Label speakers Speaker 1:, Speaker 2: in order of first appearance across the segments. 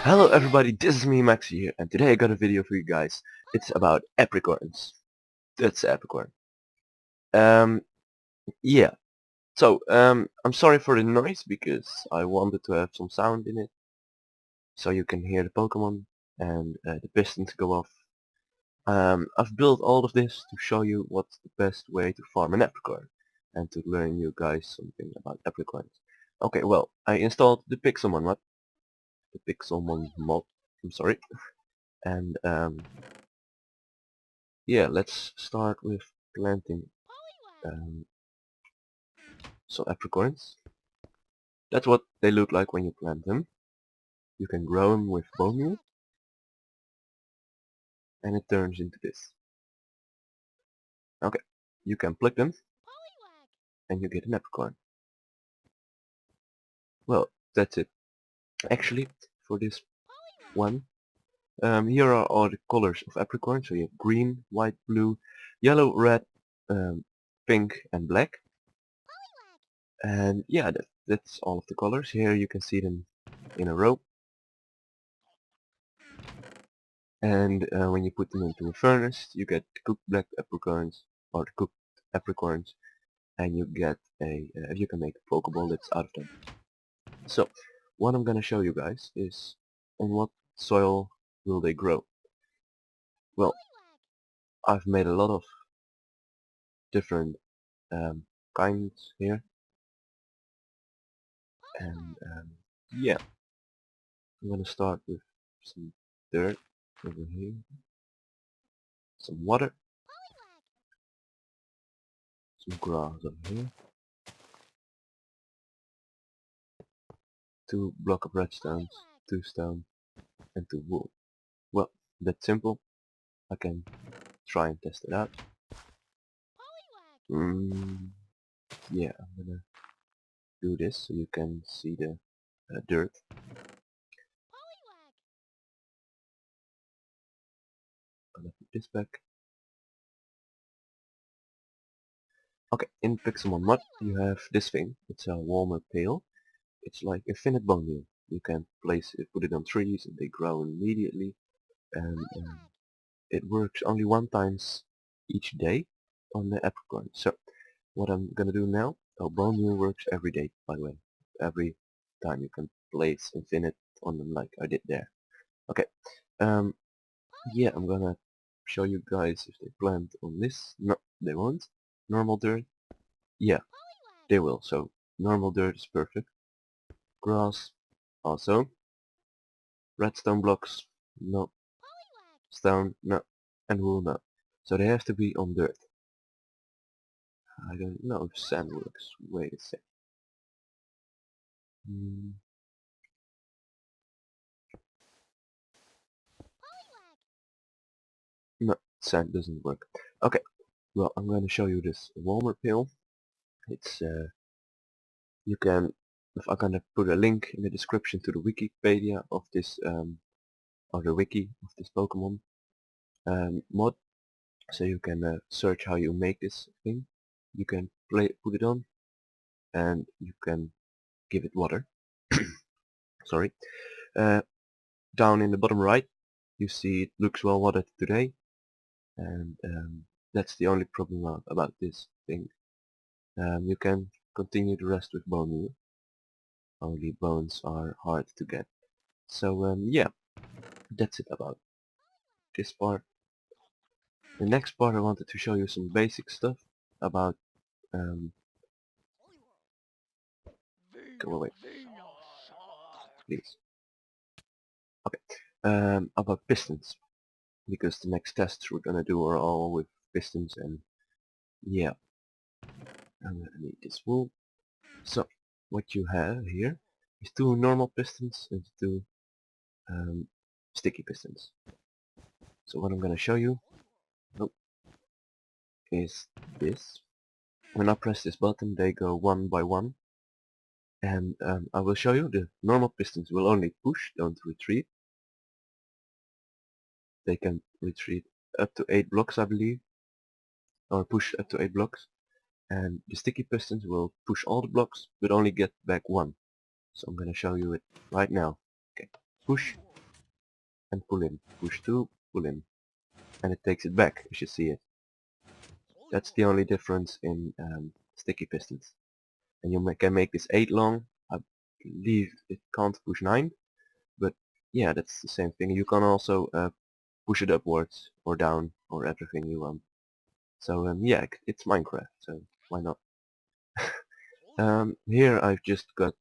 Speaker 1: Hello everybody, this is me Max here, and today I got a video for you guys. It's about apricorns. That's apricorn. Um, yeah. I'm sorry for the noise because I wanted to have some sound in it, so you can hear the Pokemon and the pistons go off. I've built all of this to show you what's the best way to farm an apricorn, and to learn you guys something about apricorns. Okay, well, I installed the Pixelmon mod, the Pixelmon mod. I'm sorry, and yeah, let's start with planting um, some apricorns. That's what they look like when you plant them. You can grow them with bone meal, and it turns into this. Okay, you can pluck them, and you get an apricorn. Well, that's it. Actually, for this one, here are all the colors of apricorn. So you have green, white, blue, yellow, red, pink, and black. And yeah, that's all of the colors. Here you can see them in a row. And when you put them into a furnace, you get cooked black apricorns, or cooked apricorns, and you get you can make a Pokeball that's out of them. So, what I'm gonna show you guys is on what soil will they grow. Well, I've made a lot of different kinds here, and yeah, I'm gonna start with some dirt over here, some water, some grass over here, 2 block of redstones, 2 stone, and 2 wool. Well, that's simple. I can try and test it out. Yeah, I'm gonna do this so you can see the dirt. I'm gonna put this back. Okay, in Pixelmon you have this thing. It's a walnut pail. It's like infinite bone meal. You can place it, put it on trees, and they grow immediately. And it works only 1 times each day on the apricorn. So what I'm gonna do now, bone meal works every day, by the way. Every time you can place infinite on them like I did there. Okay, yeah, I'm gonna show you guys if they plant on this. No, they won't. Normal dirt, yeah, they will. So normal dirt is perfect. Grass, also. Redstone blocks, no. Stone, no. And wool, no. So they have to be on dirt. I don't know if sand works. Wait a sec. No, sand doesn't work. Okay, well, I'm going to show you this warmer pill. It's you can, if I'm gonna put a link in the description to the Wikipedia of this or the wiki of this Pokemon mod, so you can search how you make this thing. You can put it on, and you can give it water. Sorry. Down in the bottom right, you see it looks well watered today, and that's the only problem about this thing. You can continue the rest with bone meal. Only bones are hard to get. So yeah, that's it about this part. The next part I wanted to show you some basic stuff about go away, please. Okay, about pistons, because the next tests we're gonna do are all with pistons, and yeah, I'm gonna need this wool. So what you have here is 2 normal pistons and 2 sticky pistons. So what I'm gonna show you is this. When I press this button, they go 1 by 1, and I will show you the normal pistons will only push, don't retreat. They can retreat up to 8 blocks, I believe, or push up to 8 blocks, and the sticky pistons will push all the blocks but only get back 1. So I'm gonna show you it right now. Okay, push, and pull in. Push 2, pull in. And it takes it back, as you see it. That's the only difference in sticky pistons. And you can make this 8 long. I believe it can't push 9, but yeah, that's the same thing. You can also push it upwards or down or everything you want. So yeah, it's Minecraft, so why not? Here I've just got,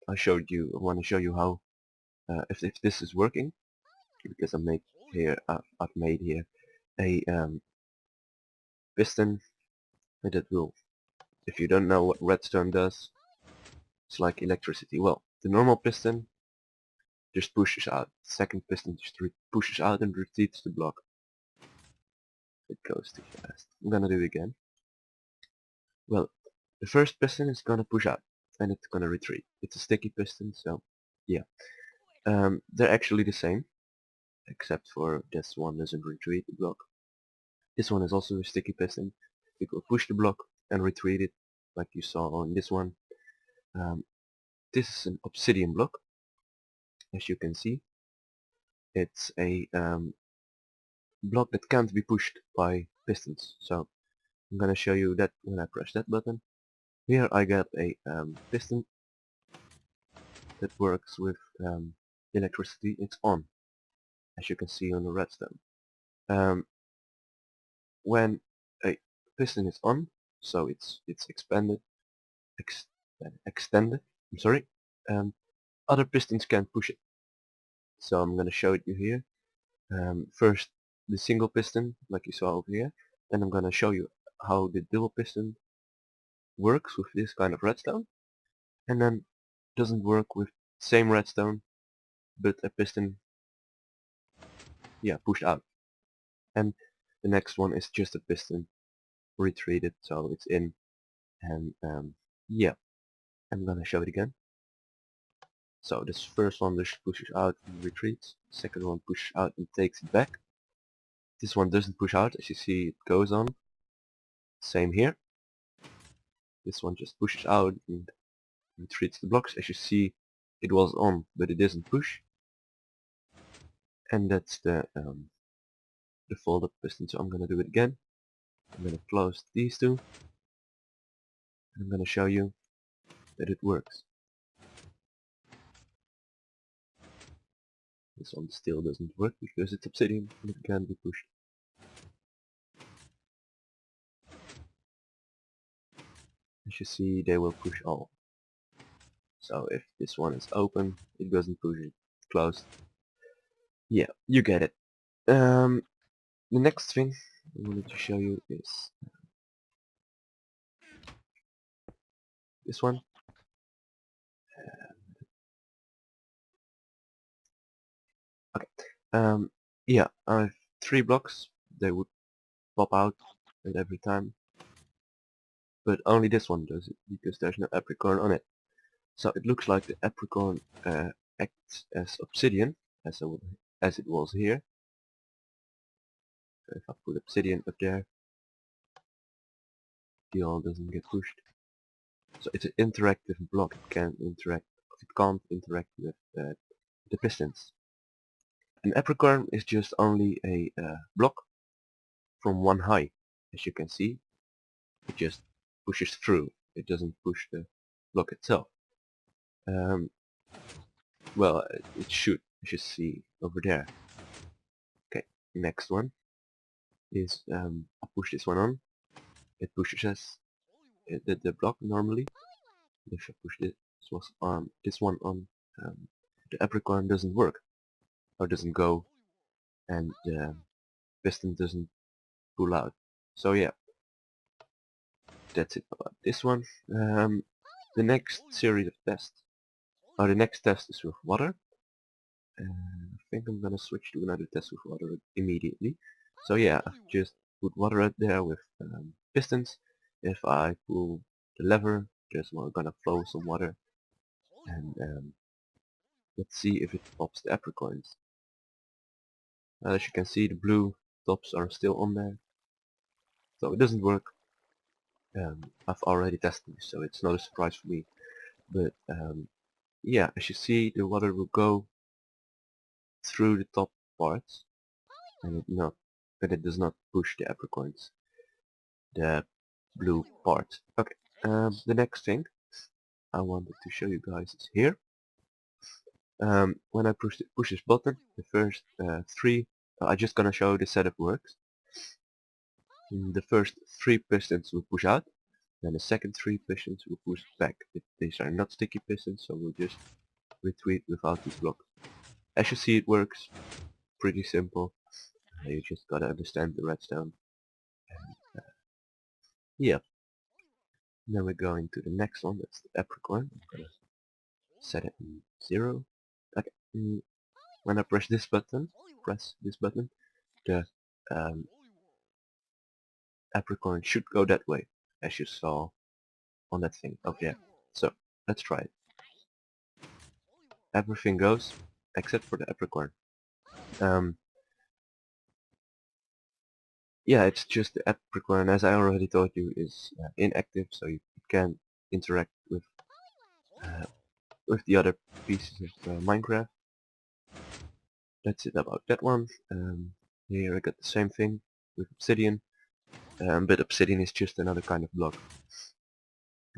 Speaker 1: I want to show you how, if this is working, because I've made here a piston that will, if you don't know what redstone does, it's like electricity. Well, the normal piston just pushes out. The second piston just pushes out and retreats the block. It goes too fast. I'm gonna do it again. Well, the first piston is gonna push out and it's gonna retreat. It's a sticky piston, so yeah. They're actually the same, except for this one doesn't retreat the block. This one is also a sticky piston. It will push the block and retreat it, like you saw on this one. This is an obsidian block, as you can see. It's a block that can't be pushed by pistons. So I'm gonna show you that when I press that button. Here I got a piston that works with electricity. It's on, as you can see on the redstone. When a piston is on, so it's expanded, extended. I'm sorry. Other pistons can't push it. So I'm gonna show it you here. First the single piston, like you saw over here. Then I'm gonna show you how the double piston works with this kind of redstone, and then doesn't work with same redstone, but a piston, yeah, pushed out. And the next one is just a piston retreated, so it's in, and yeah, I'm gonna show it again. So this first one just pushes out and retreats. Second one pushes out and takes it back. This one doesn't push out, as you see it goes on. Same here. This one just pushes out and retreats the blocks. As you see, it was on, but it doesn't push. And that's the fold-up piston. So I'm gonna do it again. I'm gonna close these two. And I'm gonna show you that it works. This one still doesn't work because it's obsidian and it can't be pushed. As you see, they will push all. So if this one is open, it doesn't push it. Closed. Yeah, you get it. The next thing I wanted to show you is this one. Okay. Yeah, I have 3 blocks. They would pop out at every time, but only this one does it because there's no apricorn on it. So it looks like the apricorn acts as obsidian, as it was here. So if I put obsidian up there, the all doesn't get pushed. So it's an interactive block. It can't interact with the pistons. An apricorn is just only a block from one height. As you can see, it just pushes through. It doesn't push the block itself. Well, it should, as you see over there. Okay, next one is I push this one on. It pushes the block normally. If I push this one on, the apricorn doesn't work or doesn't go, and the piston doesn't pull out. So yeah, that's it about this one. The next series of tests, or the next test is with water. I think I'm gonna switch to another test with water immediately. So yeah, I've just put water out there with pistons. If I pull the lever, there's gonna flow some water, and let's see if it pops the apricorns. As you can see, the blue tops are still on there, so it doesn't work. I've already tested this, so it's not a surprise for me. But yeah, as you see, the water will go through the top parts, and it does not push the apricorns, the blue part. Okay, the next thing I wanted to show you guys is here. When I push this button, the first three, I'm just gonna show you the setup works. The first three pistons will push out, then the second three pistons will push back. These are not sticky pistons, so we'll just retweet without this block. As you see, it works pretty simple. You just gotta understand the redstone. And, yeah. Then we're going to the next one, that's the apricorn. I'm gonna set it in 0. Okay. When I press this button, the apricorn should go that way, as you saw on that thing over there. So let's try it. Everything goes except for the apricorn. Yeah, it's just the apricorn, as I already told you, is inactive, so you can't interact with the other pieces of Minecraft. That's it about that one. Here I got the same thing with obsidian, but obsidian is just another kind of block.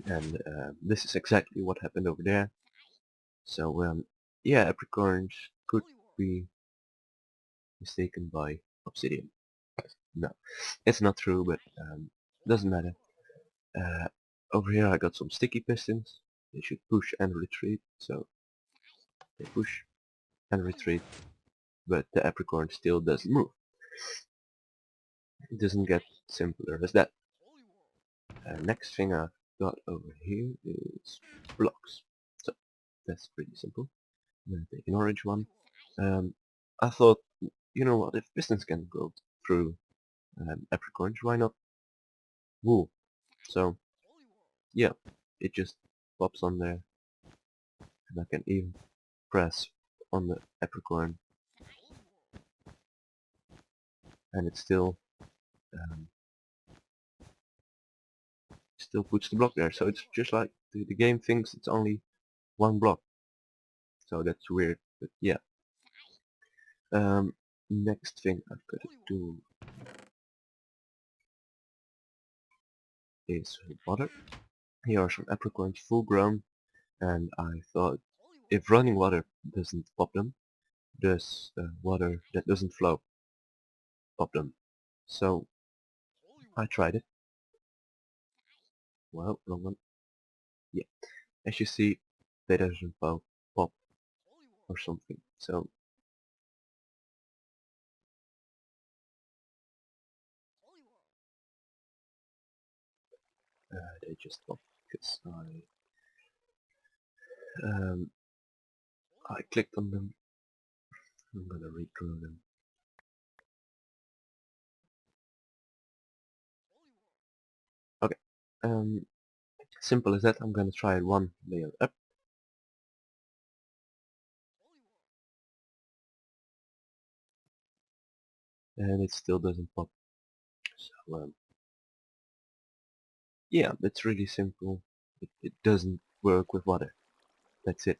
Speaker 1: And this is exactly what happened over there. So yeah, apricorns could be mistaken by obsidian. No, it's not true, but doesn't matter. Over here I got some sticky pistons. They should push and retreat, so they push and retreat, but the apricorn still doesn't move. It doesn't get simpler as that. Next thing I've got over here is blocks. So that's pretty simple. I'm gonna take an orange one. I thought, you know what, if pistons can go through apricorns, why not wool? So yeah, it just pops on there, and I can even press on the apricorn, and it still puts the block there. So it's just like the game thinks it's only one block. So that's weird, but yeah. Next thing I've got to do is water. Here are some apricorns full grown, and I thought if running water doesn't pop them, does water that doesn't flow pop them? So I tried it. Well, wrong one. Yeah, as you see, they doesn't pop or something. So they just pop because I clicked on them. I'm gonna redraw them. Okay. Simple as that. I'm gonna try it one layer up. And it still doesn't pop. So yeah, it's really simple. It doesn't work with water. That's it.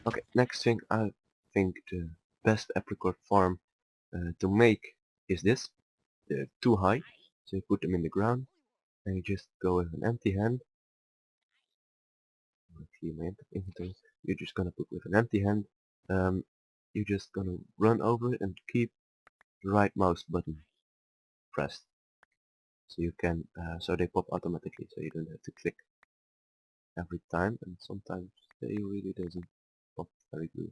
Speaker 1: Okay, next thing, I think the best apricot farm to make is this. They're too high, so you put them in the ground and you just go with an empty hand. Clear my inventory. You're just gonna put with an empty hand. You're just gonna run over it and keep the right mouse button pressed, so you can so they pop automatically, so you don't have to click every time, and sometimes they really doesn't pop very good.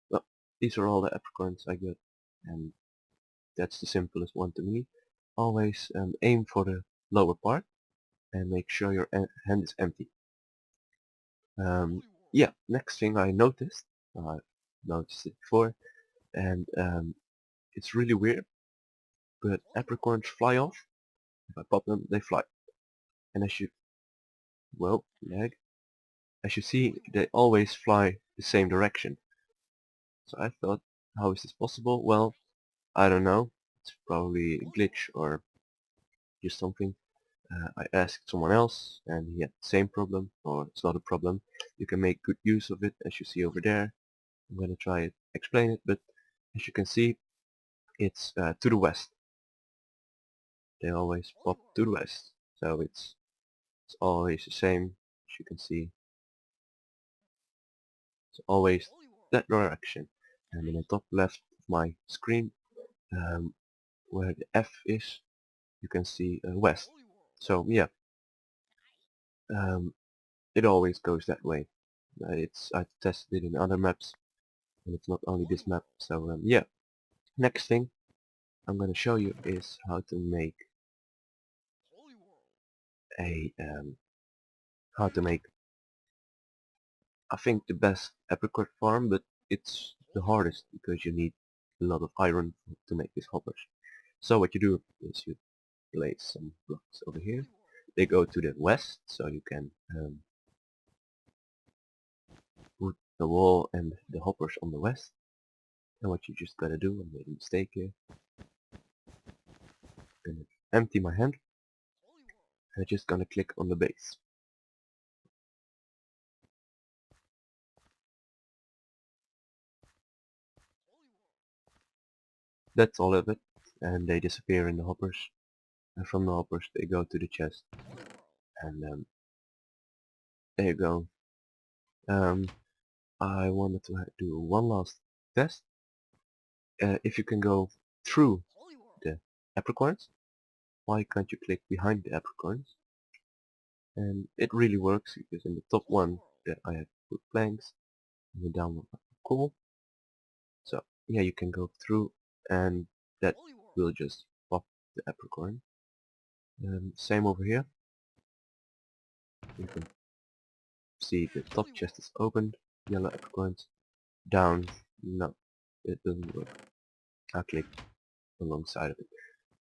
Speaker 1: Well, these are all the apricorns I got, and that's the simplest one to me. Always aim for the lower part and make sure your hand is empty. Yeah, next thing I noticed, I've noticed it before, and it's really weird, but apricorns fly off. If I pop them, they fly. And well, lag. As you see, they always fly the same direction. So I thought, how is this possible? Well, I don't know. It's probably a glitch or just something. I asked someone else and he had the same problem, or it's not a problem. You can make good use of it, as you see over there. I'm gonna try it, explain it, but as you can see, it's to the west. They always pop to the west, so it's always the same. As you can see, it's always that direction. And in the top left of my screen, where the F is, you can see west. So yeah, it always goes that way. I've tested it in other maps, and it's not only this map. So yeah, next thing I'm gonna show you is how to make a how to make I think the best apricot farm, but it's the hardest because you need a lot of iron to make these hoppers. So what you do is you place some blocks over here. They go to the west, so you can put the wall and the hoppers on the west. And what you just gotta do, I made a mistake here. I'm gonna empty my hand. I'm just gonna click on the base. That's all of it, and they disappear in the hoppers. And from the hoppers they go to the chest. And there you go. I wanted to do one last test. If you can go through the apricorns, why can't you click behind the apricorns? And it really works because in the top one that I have put planks, and the down one I put coal. So yeah, you can go through, and that will just pop the apricorn. Same over here. You can see the top chest is opened, yellow apricorns. Down, no, it doesn't work. I click alongside of it.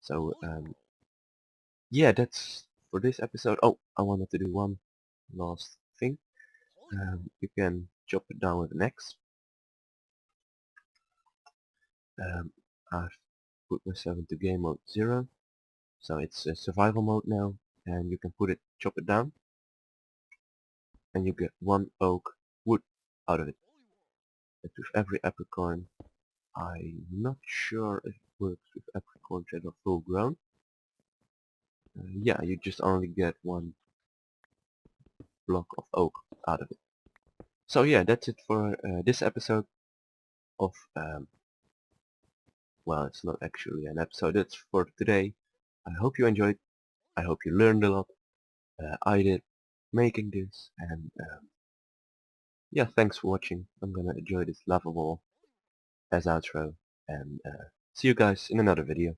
Speaker 1: So yeah, that's for this episode. Oh, I wanted to do one last thing. You can chop it down with an axe. I've put myself into game mode 0, so it's a survival mode now, and you can chop it down, and you get 1 oak wood out of it. And with every apricorn, I'm not sure if it works with apricorns that are full grown. Yeah, you just only get 1 block of oak out of it. So yeah, that's it for this episode of well, it's not actually an episode, it's for today. I hope you enjoyed, I hope you learned a lot. I did making this, and yeah, thanks for watching. I'm gonna enjoy this lava wall as outro, and see you guys in another video.